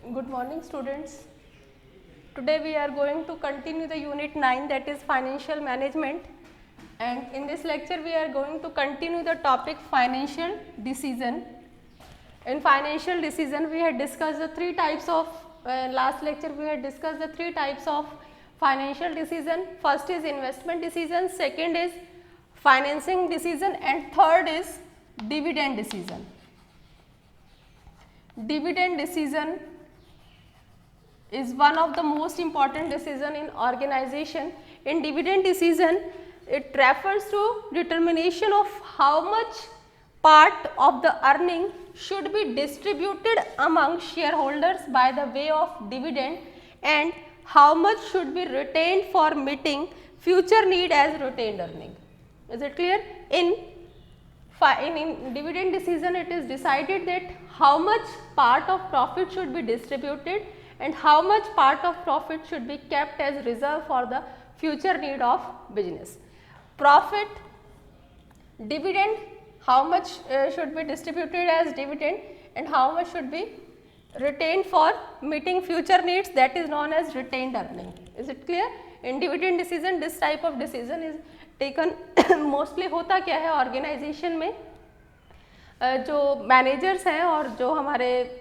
Good morning, students. Today we are going to continue the unit 9, that is financial management, and in this lecture we are going to continue the topic financial decision. In financial decision we had discussed the three types of last lecture we had discussed the three types of financial decision. First is investment decision, second is financing decision, and third is dividend decision. Dividend decision is one of the most important decision in organization. In dividend decision, it refers to determination of how much part of the earning should be distributed among shareholders by the way of dividend and how much should be retained for meeting future need as retained earning. Is it clear? In dividend decision, it is decided that how much part of profit should be distributed and how much part of profit should be kept as reserve for the future need of business. Profit, dividend, how much should be distributed as dividend and how much should be retained for meeting future needs, that is known as retained earning. Is it clear? In dividend decision, this type of decision is taken mostly. होता क्या है organisation में, जो managers हैं और जो हमारे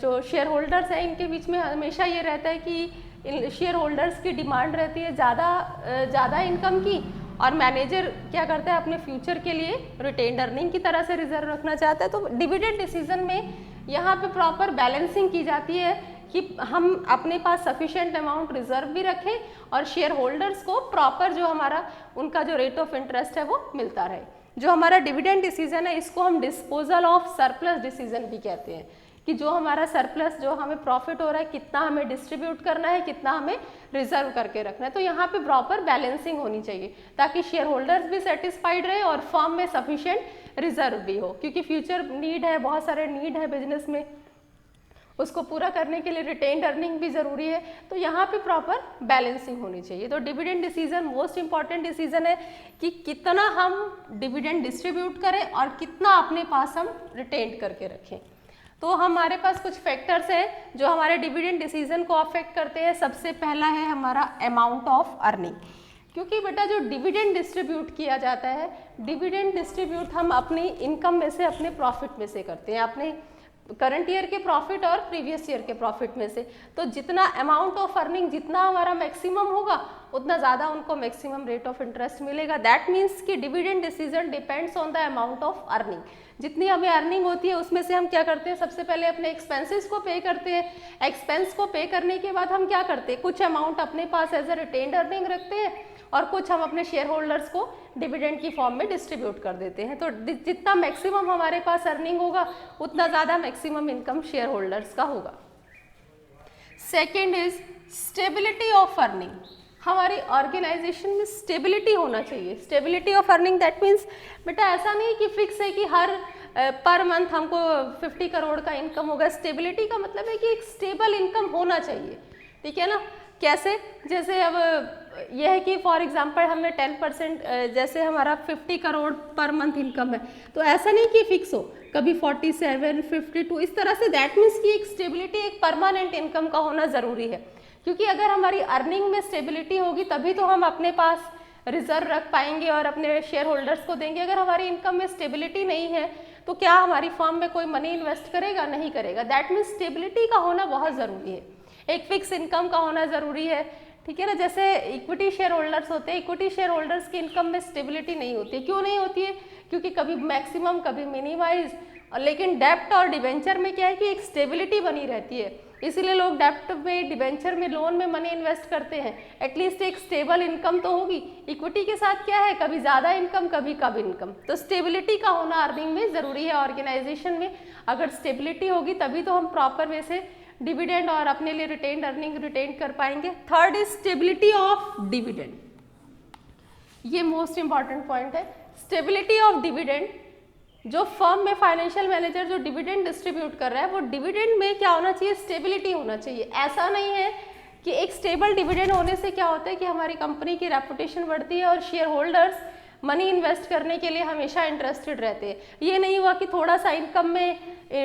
जो शेयर होल्डर्स हैं, इनके बीच में हमेशा ये रहता है कि शेयर होल्डर्स की डिमांड रहती है ज़्यादा इनकम की, और मैनेजर क्या करता है अपने फ्यूचर के लिए रिटेन्ड अर्निंग की तरह से रिजर्व रखना चाहता है. तो डिविडेंड डिसीजन में यहाँ पे प्रॉपर बैलेंसिंग की जाती है कि हम अपने पास सफिशिएंट अमाउंट रिजर्व भी रखें और शेयर होल्डर्स को प्रॉपर जो हमारा उनका जो रेट ऑफ इंटरेस्ट है वो मिलता रहे. जो हमारा डिविडेंड डिसीजन है इसको हम डिस्पोजल ऑफ सरप्लस डिसीजन भी कहते हैं, कि जो हमारा सरप्लस जो हमें प्रॉफिट हो रहा है कितना हमें डिस्ट्रीब्यूट करना है, कितना हमें रिजर्व करके रखना है. तो यहाँ पे प्रॉपर बैलेंसिंग होनी चाहिए ताकि शेयर होल्डर्स भी सेटिस्फाइड रहे और फर्म में सफिशिएंट रिजर्व भी हो, क्योंकि फ्यूचर नीड है, बहुत सारे नीड है बिजनेस में, उसको पूरा करने के लिए रिटेन्ड अर्निंग भी ज़रूरी है. तो यहाँ पे प्रॉपर बैलेंसिंग होनी चाहिए. तो dividend decision most important decision है कि कितना हम डिविडेंड डिस्ट्रीब्यूट करें और कितना अपने पास हम रिटेन्ड करके रखें. तो हमारे पास कुछ फैक्टर्स हैं जो हमारे डिविडेंड डिसीजन को अफेक्ट करते हैं. सबसे पहला है हमारा अमाउंट ऑफ अर्निंग, क्योंकि बेटा जो डिविडेंड डिस्ट्रीब्यूट किया जाता है, डिविडेंड डिस्ट्रीब्यूट हम अपनी इनकम में से, अपने प्रॉफिट में से करते हैं, अपने करंट ईयर के प्रॉफिट और प्रीवियस ईयर के प्रॉफिट में से. तो जितना अमाउंट ऑफ अर्निंग जितना हमारा मैक्सिमम होगा उतना ज़्यादा उनको मैक्सिमम रेट ऑफ इंटरेस्ट मिलेगा. दैट मीन्स कि dividend decision depends on the amount of earning. जितनी हमें अर्निंग होती है उसमें से हम क्या करते हैं, सबसे पहले अपने एक्सपेंसेस को पे करते हैं. एक्सपेंस को पे करने के बाद हम क्या करते हैं, कुछ अमाउंट अपने पास एज अ रिटेन्ड अर्निंग रखते हैं और कुछ हम अपने शेयर होल्डर्स को डिविडेंड की फॉर्म में डिस्ट्रीब्यूट कर देते हैं. तो जितना मैक्सिमम हमारे पास अर्निंग होगा उतना ज़्यादा मैक्सिमम इनकम शेयर होल्डर्स का होगा. Second is stability of earning. हमारी ऑर्गेनाइजेशन में स्टेबिलिटी होना चाहिए. Stability of earning that means बेटा ऐसा नहीं कि फिक्स है कि हर पर मंथ हमको 50 करोड़ का इनकम होगा. स्टेबिलिटी का मतलब है कि एक स्टेबल इनकम होना चाहिए. ठीक है ना? कैसे? जैसे अब यह है कि फॉर एग्जांपल हमने 10% जैसे हमारा 50 करोड़ पर मंथ इनकम है, तो ऐसा नहीं कि फिक्स हो, कभी 47, 52 इस तरह से. दैट मीन्स कि एक स्टेबिलिटी, एक परमानेंट इनकम का होना ज़रूरी है, क्योंकि अगर हमारी अर्निंग में स्टेबिलिटी होगी तभी तो हम अपने पास रिजर्व रख पाएंगे और अपने शेयर होल्डर्स को देंगे. अगर हमारी इनकम में स्टेबिलिटी नहीं है तो क्या हमारी फर्म में कोई मनी इन्वेस्ट करेगा? नहीं करेगा. दैट मीन्स स्टेबिलिटी का होना बहुत ज़रूरी है. एक फिक्स इनकम का होना ज़रूरी है. ठीक है ना? जैसे इक्विटी शेयर होल्डर्स होते हैं, इक्विटी शेयर होल्डर्स की इनकम में स्टेबिलिटी नहीं होती है. क्यों नहीं होती है? क्योंकि कभी मैक्सिमम कभी मिनिमाइज. लेकिन डेप्ट और डिवेंचर में क्या है कि एक स्टेबिलिटी बनी रहती है, इसीलिए लोग डेप्ट में, डिवेंचर में, लोन में मनी इन्वेस्ट करते हैं. एटलीस्ट एक स्टेबल इनकम तो होगी. इक्विटी के साथ क्या है, कभी ज़्यादा इनकम कभी कम इनकम. तो स्टेबिलिटी का होना अर्निंग में ज़रूरी है ऑर्गेनाइजेशन में. अगर स्टेबिलिटी होगी तभी तो हम प्रॉपर वे से डिविडेंड और अपने लिए रिटेन्ड अर्निंग रिटेन कर पाएंगे. Third is stability of dividend. ये मोस्ट इंपॉर्टेंट पॉइंट है. Stability of dividend. जो फर्म में फाइनेंशियल मैनेजर जो डिविडेंड डिस्ट्रीब्यूट कर रहा है वो डिविडेंड में क्या होना चाहिए, स्टेबिलिटी होना चाहिए. ऐसा नहीं है कि एक स्टेबल डिविडेंड होने से क्या होता है कि हमारी कंपनी की रेपुटेशन बढ़ती है और शेयर होल्डर्स मनी इन्वेस्ट करने के लिए हमेशा इंटरेस्टेड रहते हैं. ये नहीं हुआ कि थोड़ा सा इनकम में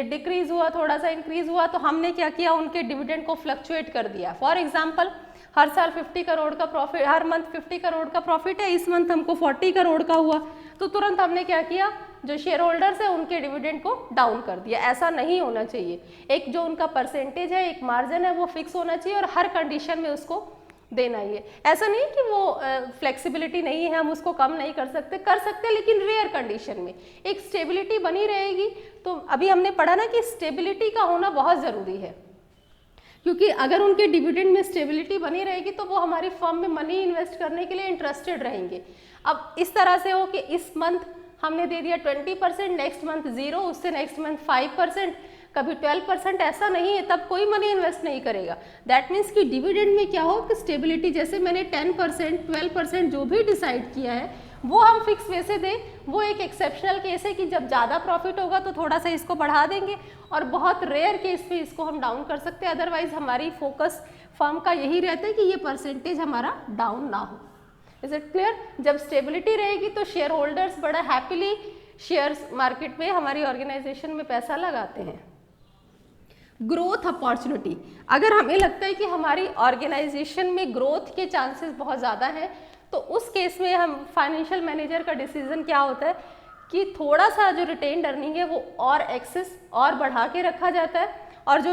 डिक्रीज हुआ, थोड़ा सा इंक्रीज हुआ, तो हमने क्या किया, उनके डिविडेंड को फ्लक्चुएट कर दिया। फॉर एग्जांपल हर साल 50 करोड़ का प्रॉफिट, हर मंथ 50 करोड़ का प्रॉफिट है, इस मंथ हमको 40 करोड़ का हुआ, तो तुरंत हमने क्या किया, जो शेयर होल्डर्स है उनके डिविडेंड को डाउन कर दिया। ऐसा नहीं होना चाहिए। एक जो उनका परसेंटेज है, एक मार्जिन है, वो फिक्स होना चाहिए और हर कंडीशन में उसको देना ही है। ऐसा नहीं कि वो फ्लेक्सिबिलिटी नहीं है, हम उसको कम नहीं कर सकते लेकिन रेयर कंडीशन में एक स्टेबिलिटी बनी रहेगी। तो अभी हमने पढ़ा ना कि स्टेबिलिटी का होना बहुत ज़रूरी है, क्योंकि अगर उनके डिविडेंड में स्टेबिलिटी बनी रहेगी तो वो हमारी फर्म में मनी इन्वेस्ट करने के लिए इंटरेस्टेड रहेंगे। अब इस तरह से हो कि इस मंथ हमने दे दिया 20%, नेक्स्ट मंथ 0, उससे नेक्स्ट मंथ 5%, कभी 12%, ऐसा नहीं है, तब कोई मनी इन्वेस्ट नहीं करेगा। दैट मीन्स कि डिविडेंड में क्या हो कि स्टेबिलिटी, जैसे मैंने 10%, 12% जो भी डिसाइड किया है वो हम फिक्स वे से दें। वो एक एक्सेप्शनल केस है कि जब ज़्यादा प्रॉफिट होगा तो थोड़ा सा इसको बढ़ा देंगे, और बहुत रेयर केस पे इसको हम डाउन कर सकते हैं। अदरवाइज हमारी फोकस फर्म का यही रहता है कि ये परसेंटेज हमारा डाउन ना हो। Is it clear? जब स्टेबिलिटी रहेगी तो शेयर होल्डर्स बड़ा हैप्पीली शेयर्स मार्केट में हमारी ऑर्गेनाइजेशन में पैसा लगाते हैं। ग्रोथ अपॉर्चुनिटी, अगर हमें लगता है कि हमारी ऑर्गेनाइजेशन में ग्रोथ के चांसेस बहुत ज़्यादा हैं, तो उस केस में हम फाइनेंशियल मैनेजर का डिसीजन क्या होता है कि थोड़ा सा जो रिटेन्ड अर्निंग है वो और एक्सेस और बढ़ा के रखा जाता है, और जो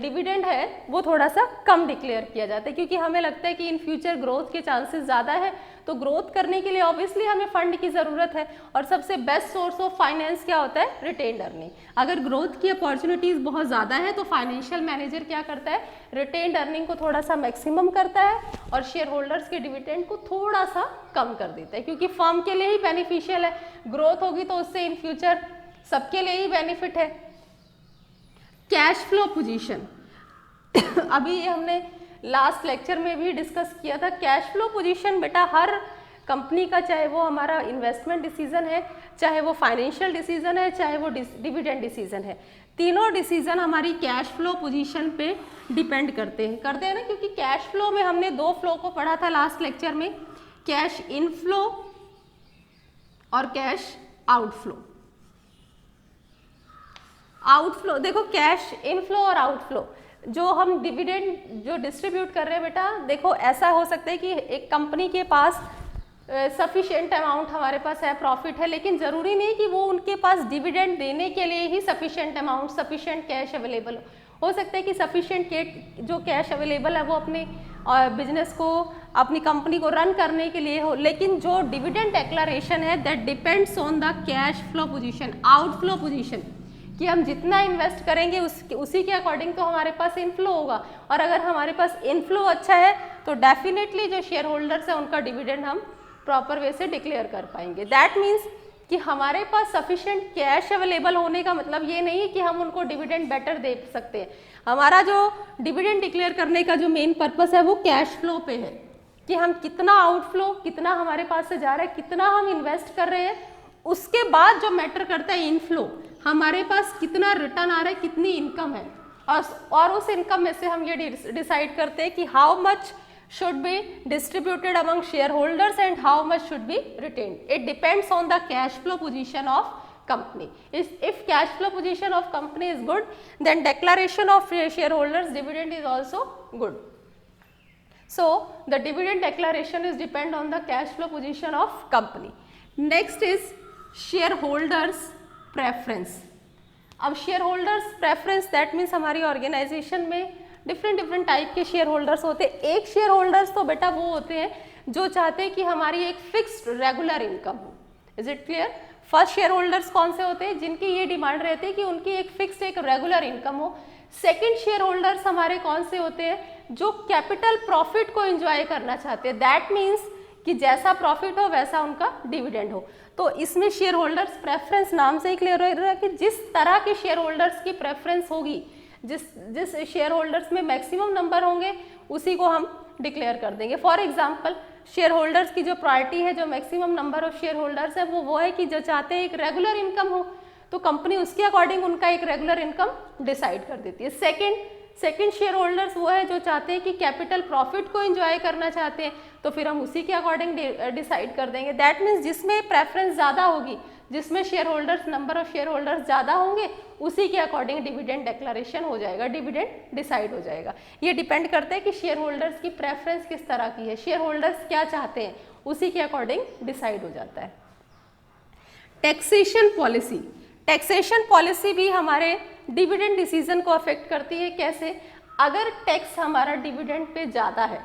डिविडेंड है वो थोड़ा सा कम डिक्लेयर किया जाता है, क्योंकि हमें लगता है कि इन फ्यूचर ग्रोथ के चांसेस ज़्यादा है। तो ग्रोथ करने के लिए ऑब्वियसली हमें फंड की ज़रूरत है, और सबसे बेस्ट सोर्स ऑफ फाइनेंस क्या होता है? Retained earning. अगर ग्रोथ की अपॉर्चुनिटीज़ बहुत ज़्यादा है तो फाइनेंशियल मैनेजर क्या करता है? रिटेन्ड अर्निंग को थोड़ा सा मैक्सिमम करता है और शेयर होल्डर्स के डिविडेंड को थोड़ा सा कम कर देता है, क्योंकि फर्म के लिए ही बेनिफिशियल है। ग्रोथ होगी तो उससे इन फ्यूचर सबके लिए ही बेनिफिट है। कैश फ्लो पोजीशन, अभी हमने लास्ट लेक्चर में भी डिस्कस किया था। कैश फ्लो पोजीशन बेटा हर कंपनी का, चाहे वो हमारा इन्वेस्टमेंट डिसीजन है, चाहे वो फाइनेंशियल डिसीजन है, चाहे वो डिविडेंड डिसीजन है, तीनों डिसीजन हमारी कैश फ्लो पोजीशन पे डिपेंड करते हैं ना, क्योंकि कैश फ्लो में हमने दो फ्लो को पढ़ा था लास्ट लेक्चर में, कैश इनफ्लो और कैश आउटफ्लो। आउटफ्लो देखो, कैश इनफ्लो और आउटफ्लो, जो हम डिविडेंड जो डिस्ट्रीब्यूट कर रहे हैं बेटा, देखो ऐसा हो सकता है कि एक कंपनी के पास सफिशिएंट अमाउंट हमारे पास है, प्रॉफिट है, लेकिन ज़रूरी नहीं कि वो उनके पास डिविडेंड देने के लिए ही sufficient amount, sufficient cash available हो सकता है कि सफिशिएंट जो कैश अवेलेबल है वो अपने बिजनेस को, अपनी कंपनी को रन करने के लिए हो, लेकिन जो डिविडेंड डिक्लेरेशन है that depends on the cash flow position, outflow position, कि हम जितना इन्वेस्ट करेंगे उसी के अकॉर्डिंग तो हमारे पास इनफ्लो होगा, और अगर हमारे पास इनफ्लो अच्छा है तो डेफिनेटली जो शेयर होल्डर्स हैं उनका डिविडेंड हम प्रॉपर वे से डिक्लेयर कर पाएंगे। दैट मीन्स कि हमारे पास सफिशिएंट कैश अवेलेबल होने का मतलब ये नहीं है कि हम उनको डिविडेंड बेटर दे सकते हैं। हमारा जो डिविडेंड डिक्लेयर करने का जो मेन पर्पस है वो कैश फ्लो पे है, कि हम कितना आउटफ्लो, कितना हमारे पास से जा रहा है, कितना हम इन्वेस्ट कर रहे हैं। उसके बाद जो मैटर करता है इनफ्लो, हमारे पास कितना रिटर्न आ रहा है, कितनी इनकम है, और उस इनकम में से हम ये डिसाइड करते हैं कि how much should be distributed among shareholders and how much should be retained. It depends on the cash flow position of company. If cash flow position of company is good, then declaration of shareholders dividend is also good. So the dividend declaration is depend on the cash flow position of company. Next is shareholders preference. अब shareholders preference that means हमारी organization में different type के share holders होते हैं। एक share holders तो बेटा वो होते हैं जो चाहते हैं कि हमारी एक फिक्स्ड रेगुलर इनकम हो। Is it clear? First share holders कौन से होते हैं? जिनकी ये डिमांड रहती है कि उनकी एक फिक्स्ड, एक रेगुलर इनकम हो। सेकंड शेयर होल्डर्स हमारे कौन से होते हैं? जो कैपिटल प्रॉफिट को एंजॉय करना चाहते हैं। दैट मीन्स कि जैसा प्रॉफिट हो वैसा उनका डिविडेंड हो। तो इसमें शेयर होल्डर्स प्रेफरेंस नाम से ही क्लियर हो रहा है कि जिस तरह के शेयर होल्डर्स की प्रेफरेंस होगी, जिस शेयर होल्डर्स में मैक्सिमम नंबर होंगे उसी को हम डिक्लेयर कर देंगे। फॉर एग्जांपल शेयर होल्डर्स की जो प्रायोरिटी है, जो maximum number of share holders है वो है कि जो चाहते हैं एक रेगुलर इनकम हो, तो कंपनी उसके अकॉर्डिंग उनका एक रेगुलर इनकम डिसाइड कर देती है। सेकंड शेयर होल्डर्स वो है जो चाहते हैं कि कैपिटल प्रॉफिट को एंजॉय करना चाहते हैं, तो फिर हम उसी के अकॉर्डिंग डिसाइड कर देंगे। दैट मीन्स जिसमें प्रेफरेंस ज़्यादा होगी, जिसमें share holders, number of share holders ज़्यादा होंगे, उसी के अकॉर्डिंग डिविडेंड डिक्लेरेशन हो जाएगा, डिविडेंड डिसाइड हो जाएगा। ये डिपेंड करता है कि शेयर होल्डर्स की प्रेफरेंस किस तरह की है, शेयर होल्डर्स क्या चाहते हैं, उसी के अकॉर्डिंग डिसाइड हो जाता है। टैक्सेशन पॉलिसी, टैक्सेशन पॉलिसी भी हमारे डिविडेंड डिसीजन को अफेक्ट करती है। कैसे? अगर टैक्स हमारा डिविडेंड पे ज़्यादा है,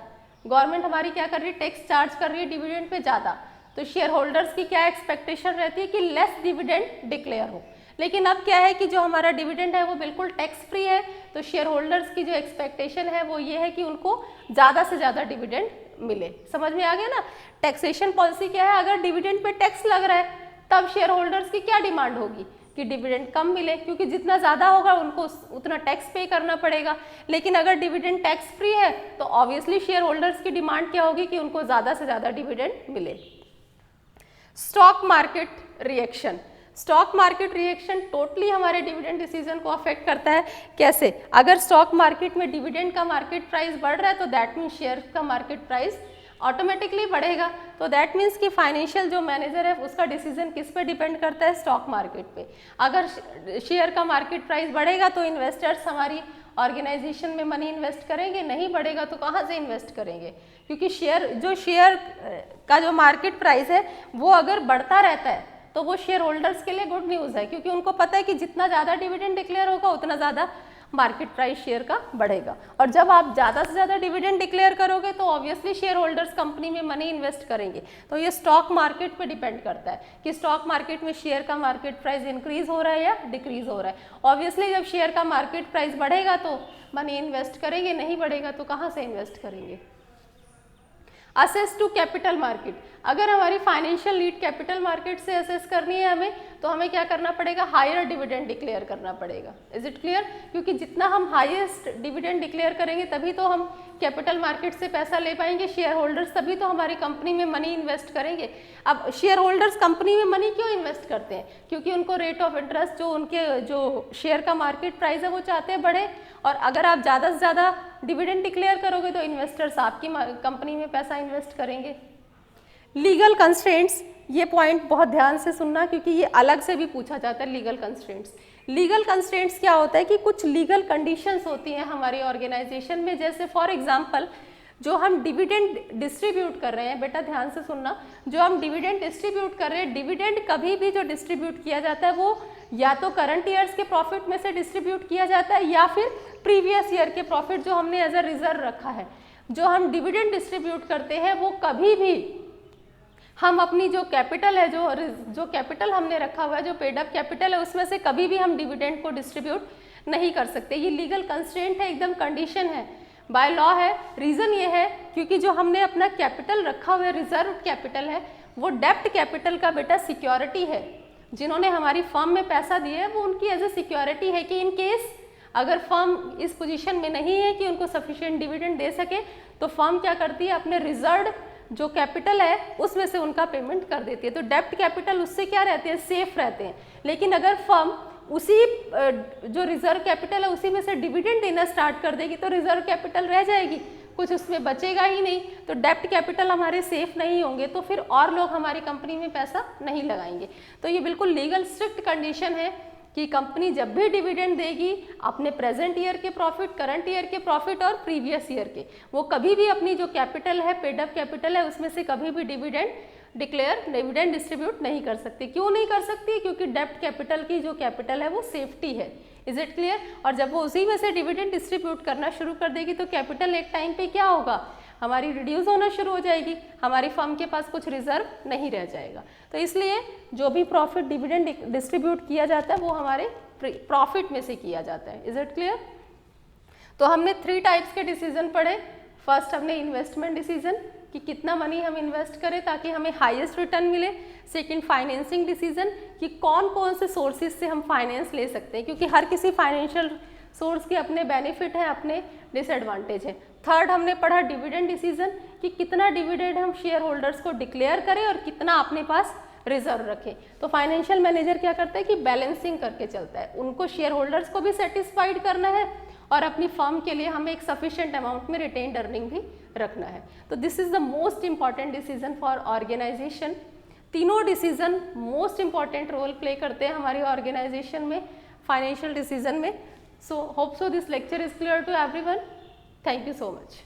गवर्नमेंट हमारी क्या कर रही है, टैक्स चार्ज कर रही है डिविडेंड पे ज़्यादा, तो शेयर होल्डर्स की क्या एक्सपेक्टेशन रहती है कि लेस डिविडेंड डिक्लेयर हो। लेकिन अब क्या है कि जो हमारा डिविडेंड है वो बिल्कुल टैक्स फ्री है, तो शेयर होल्डर्स की जो एक्सपेक्टेशन है वो ये है कि उनको ज़्यादा से ज़्यादा डिविडेंड मिले। समझ में आ गया ना? टैक्सेशन पॉलिसी क्या है, अगर डिविडेंड पे टैक्स लग रहा है तब शेयर होल्डर्स की क्या डिमांड होगी कि डिविडेंड कम मिले, क्योंकि जितना ज़्यादा होगा उनको उतना टैक्स पे करना पड़ेगा। लेकिन अगर डिविडेंड टैक्स फ्री है तो ऑब्वियसली शेयर होल्डर्स की डिमांड क्या होगी कि उनको ज़्यादा से ज़्यादा डिविडेंड मिले। Stock market reaction, stock market reaction totally हमारे डिविडेंड डिसीजन को अफेक्ट करता है। कैसे? अगर स्टॉक मार्केट में डिविडेंड का मार्केट प्राइस बढ़ रहा है तो दैट मीन्स शेयर का मार्केट प्राइस ऑटोमेटिकली बढ़ेगा। तो दैट मीन्स कि फाइनेंशियल जो मैनेजर है उसका डिसीजन किस पे डिपेंड करता है, स्टॉक मार्केट पे। अगर शेयर का मार्केट प्राइस बढ़ेगा तो इन्वेस्टर्स हमारी ऑर्गेनाइजेशन में मनी इन्वेस्ट करेंगे, नहीं बढ़ेगा तो कहाँ से इन्वेस्ट करेंगे, क्योंकि शेयर का जो मार्केट प्राइस है वो अगर बढ़ता रहता है तो वो शेयर होल्डर्स के लिए गुड न्यूज़ है, क्योंकि उनको पता है कि जितना ज़्यादा डिविडेंड डिक्लेयर होगा उतना ज़्यादा मार्केट प्राइस शेयर का बढ़ेगा। और जब आप ज़्यादा से ज़्यादा डिविडेंड डिक्लेयर करोगे तो ऑब्वियसली शेयर होल्डर्स कंपनी में मनी इन्वेस्ट करेंगे। तो ये स्टॉक मार्केट पे डिपेंड करता है कि स्टॉक मार्केट में शेयर का मार्केट प्राइस इंक्रीज हो रहा है या डिक्रीज हो रहा है। ऑब्वियसली जब शेयर का मार्केट प्राइस बढ़ेगा तो मनी इन्वेस्ट करेंगे, नहीं बढ़ेगा तो कहाँ से इन्वेस्ट करेंगे। असेस टू कैपिटल मार्केट, अगर हमारी फाइनेंशियल नीड कैपिटल मार्केट से असेस करनी है हमें तो हमें क्या करना पड़ेगा, हायर डिविडेंड डिक्लेयर करना पड़ेगा। Is it clear? क्योंकि जितना हम हाईएस्ट डिविडेंड डिक्लेयर करेंगे तभी तो हम कैपिटल मार्केट से पैसा ले पाएंगे, शेयर होल्डर्स तभी तो हमारी कंपनी में मनी इन्वेस्ट करेंगे। अब शेयर होल्डर्स कंपनी में मनी क्यों इन्वेस्ट करते हैं? क्योंकि उनको रेट ऑफ इंटरेस्ट जो उनके जो शेयर का मार्केट प्राइस है वो चाहते हैं बढ़े, और अगर आप ज़्यादा से ज़्यादा डिविडेंड डिक्लेयर करोगे तो इन्वेस्टर्स आपकी कंपनी में पैसा इन्वेस्ट करेंगे। लीगल कंस्ट्रेंट्स, ये पॉइंट बहुत ध्यान से सुनना क्योंकि ये अलग से भी पूछा जाता है। लीगल कंस्ट्रेंट्स, लीगल कंस्ट्रेंट्स क्या होता है कि कुछ लीगल कंडीशंस होती हैं हमारी ऑर्गेनाइजेशन में, जैसे फॉर एग्जांपल जो हम डिविडेंड डिस्ट्रीब्यूट कर रहे हैं, बेटा ध्यान से सुनना, जो हम डिविडेंड डिस्ट्रीब्यूट कर रहे हैं, डिविडेंड कभी भी जो डिस्ट्रीब्यूट किया जाता है वो या तो करंट ईयर्स के प्रॉफिट में से डिस्ट्रीब्यूट किया जाता है या फिर प्रीवियस ईयर के प्रॉफिट जो हमने एज अ रिजर्व रखा है। जो हम डिविडेंड डिस्ट्रीब्यूट करते हैं वो कभी भी हम अपनी जो कैपिटल है, जो कैपिटल हमने रखा हुआ है, जो पेड अप कैपिटल है, उसमें से कभी भी हम डिविडेंड को डिस्ट्रीब्यूट नहीं कर सकते। ये लीगल कंस्ट्रेंट है, एकदम कंडीशन है, बाय लॉ है। रीज़न ये है क्योंकि जो हमने अपना कैपिटल रखा हुआ है, रिजर्व कैपिटल है, वो डेप्ट कैपिटल का बेटा सिक्योरिटी है। जिन्होंने हमारी फर्म में पैसा दिया है वो उनकी एज ए सिक्योरिटी है कि इन केस अगर फर्म इस पोजीशन में नहीं है कि उनको सफिशिएंट डिविडेंड दे सके तो फर्म क्या करती है, अपने रिजर्व जो कैपिटल है उसमें से उनका पेमेंट कर देती है। तो डेप्ट कैपिटल उससे क्या रहते हैं, सेफ रहते हैं। लेकिन अगर फर्म उसी जो रिजर्व कैपिटल है उसी में से डिविडेंड देना स्टार्ट कर देगी तो रिजर्व कैपिटल रह जाएगी, कुछ उसमें बचेगा ही नहीं। तो डेप्ट कैपिटल हमारे सेफ नहीं होंगे तो फिर और लोग हमारी कंपनी में पैसा नहीं लगाएंगे। तो ये बिल्कुल लीगल स्ट्रिक्ट कंडीशन है कि कंपनी जब भी डिविडेंड देगी अपने प्रेजेंट ईयर के प्रॉफिट, करंट ईयर के प्रॉफिट और प्रीवियस ईयर के, वो कभी भी अपनी जो कैपिटल है, पेड अप कैपिटल है, उसमें से कभी भी डिविडेंड डिस्ट्रीब्यूट नहीं कर सकती। क्यों नहीं कर सकती? क्योंकि डेप्ट कैपिटल की जो कैपिटल है वो सेफ्टी है। Is it clear? और जब वो उसी में से डिविडेंड डिस्ट्रीब्यूट करना शुरू कर देगी तो कैपिटल एक टाइम पे क्या होगा, हमारी रिड्यूस होना शुरू हो जाएगी, हमारी फर्म के पास कुछ रिजर्व नहीं रह जाएगा। तो इसलिए जो भी प्रॉफिट डिविडेंड डिस्ट्रीब्यूट किया जाता है वो हमारे प्रॉफिट में से किया जाता है। Is it clear? तो हमने 3 टाइप्स के डिसीजन पढ़े। फर्स्ट हमने इन्वेस्टमेंट डिसीजन कि कितना मनी हम इन्वेस्ट करें ताकि हमें हाईएस्ट रिटर्न मिले। सेकंड फाइनेंसिंग डिसीजन कि कौन कौन से सोर्सेज से हम फाइनेंस ले सकते हैं, क्योंकि हर किसी फाइनेंशियल सोर्स के अपने बेनिफिट हैं, अपने डिसएडवांटेज हैं। थर्ड हमने पढ़ा डिविडेंड डिसीजन कि कितना डिविडेंड हम शेयर होल्डर्स को डिक्लेयर करें और कितना अपने पास रिजर्व रखें। तो फाइनेंशियल मैनेजर क्या करता है कि बैलेंसिंग करके चलता है, उनको शेयर होल्डर्स को भी सेटिस्फाइड करना है और अपनी फर्म के लिए हमें एक सफिशिएंट अमाउंट में रिटेन्ड अर्निंग भी रखना है। तो this is the most important decision for organization. तीनों decision most important role play करते हैं हमारी ऑर्गेनाइजेशन में, फाइनेंशियल डिसीजन में. So hope so this lecture is clear to everyone. Thank you so much.